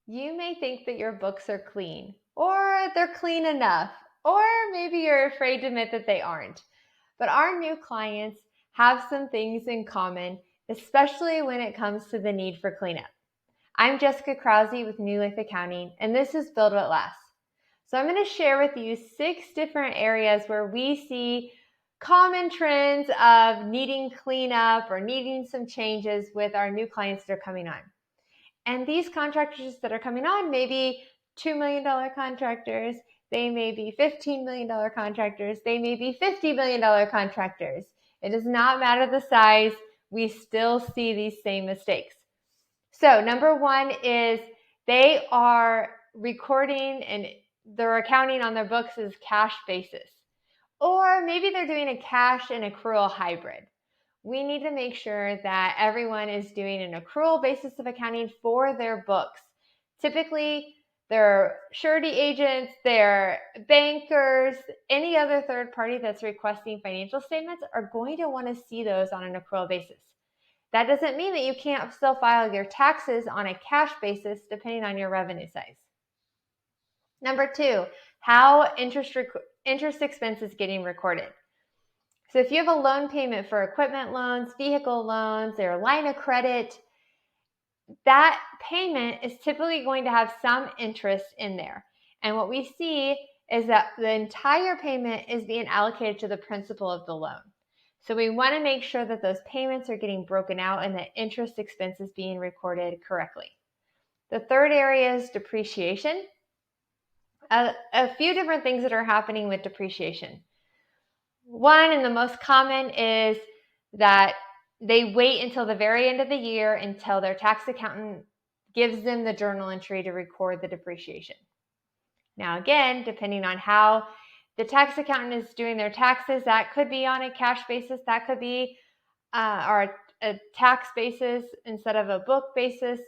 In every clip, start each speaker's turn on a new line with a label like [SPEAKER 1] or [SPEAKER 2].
[SPEAKER 1] You may think that your books are clean, or they're clean enough, or maybe you're afraid to admit that they aren't. But our new clients have some things in common, especially when it comes to the need for cleanup. I'm Jessica Krause with New Life Accounting, and this is Build What Lasts. So I'm going to share with you 6 different areas where we see common trends of needing cleanup or needing some changes with our new clients that are coming on. And these contractors that are coming on may be $2 million contractors, they may be $15 million contractors, they may be $50 million contractors. It does not matter the size, we still see these same mistakes. So number one is they are recording and they're accounting on their books as cash basis. Or maybe they're doing a cash and accrual hybrid. We need to make sure that everyone is doing an accrual basis of accounting for their books. Typically, their surety agents, their bankers, any other third party that's requesting financial statements are going to want to see those on an accrual basis. That doesn't mean that you can't still file your taxes on a cash basis depending on your revenue size. Number 2, how interest expense is getting recorded. So if you have a loan payment for equipment loans, vehicle loans, or line of credit, that payment is typically going to have some interest in there. And what we see is that the entire payment is being allocated to the principal of the loan. So we want to make sure that those payments are getting broken out and that interest expense is being recorded correctly. The third area is depreciation. A few different things that are happening with depreciation. One, and the most common, is that they wait until the very end of the year until their tax accountant gives them the journal entry to record the depreciation. Now, again, depending on how the tax accountant is doing their taxes, that could be on a cash basis, that could be or a tax basis instead of a book basis.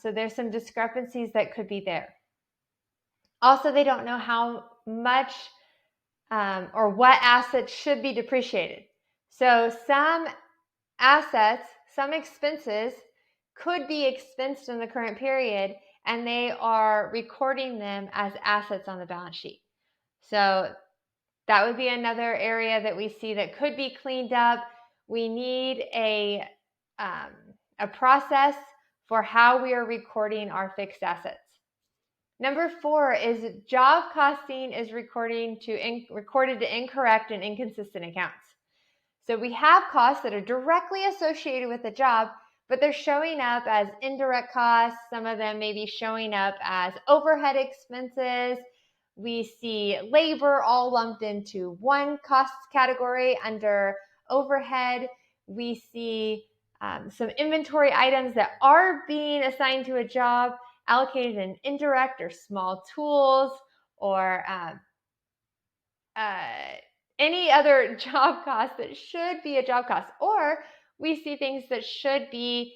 [SPEAKER 1] So there's some discrepancies that could be there. Also, they don't know how much or what assets should be depreciated. So some assets, some expenses could be expensed in the current period and they are recording them as assets on the balance sheet. So that would be another area that we see that could be cleaned up. We need a process for how we are recording our fixed assets. Number 4 is job costing is recorded to incorrect and inconsistent accounts. So we have costs that are directly associated with the job, but they're showing up as indirect costs. Some of them may be showing up as overhead expenses. We see labor all lumped into one cost category under overhead. We see some inventory items that are being assigned to a job allocated in indirect or small tools or any other job cost that should be a job cost. Or we see things that should be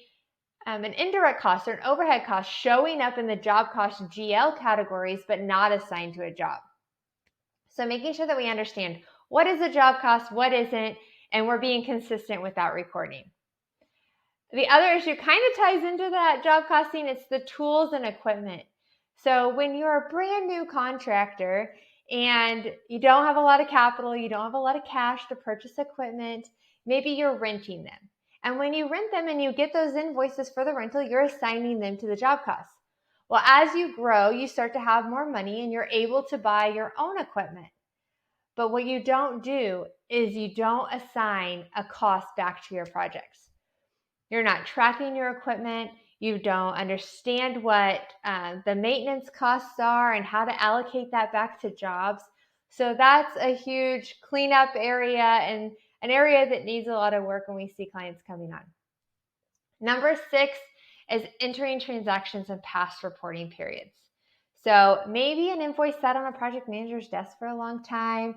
[SPEAKER 1] an indirect cost or an overhead cost showing up in the job cost GL categories, but not assigned to a job. So making sure that we understand what is a job cost, what isn't, and we're being consistent with that recording. The other issue kind of ties into that job costing. It's the tools and equipment. So when you're a brand new contractor and you don't have a lot of capital, you don't have a lot of cash to purchase equipment, maybe you're renting them. And when you rent them and you get those invoices for the rental, you're assigning them to the job costs. Well, as you grow, you start to have more money and you're able to buy your own equipment. But what you don't do is you don't assign a cost back to your projects. You're not tracking your equipment. You don't understand what the maintenance costs are and how to allocate that back to jobs. So that's a huge cleanup area and an area that needs a lot of work when we see clients coming on. Number 6 is entering transactions in past reporting periods. So maybe an invoice sat on a project manager's desk for a long time.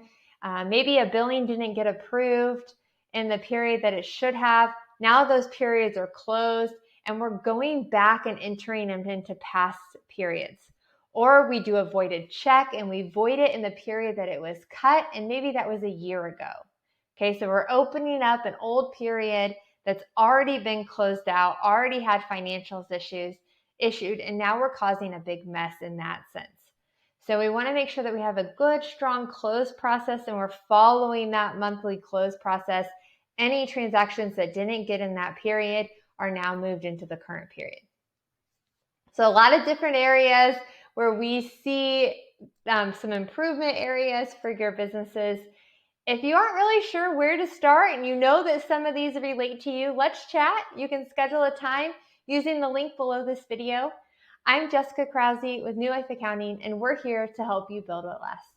[SPEAKER 1] Maybe a billing didn't get approved in the period that it should have. Now those periods are closed and we're going back and entering them into past periods. Or we do a voided check and we void it in the period that it was cut, and maybe that was a year ago. Okay, so we're opening up an old period that's already been closed out, already had financials issues, issued, and now we're causing a big mess in that sense. So we want to make sure that we have a good, strong close process and we're following that monthly close process. Any transactions that didn't get in that period are now moved into the current period. So a lot of different areas where we see some improvement areas for your businesses. If you aren't really sure where to start and you know that some of these relate to you, let's chat. You can schedule a time using the link below this video. I'm Jessica Krause with New Life Accounting, and we're here to help you build what lasts.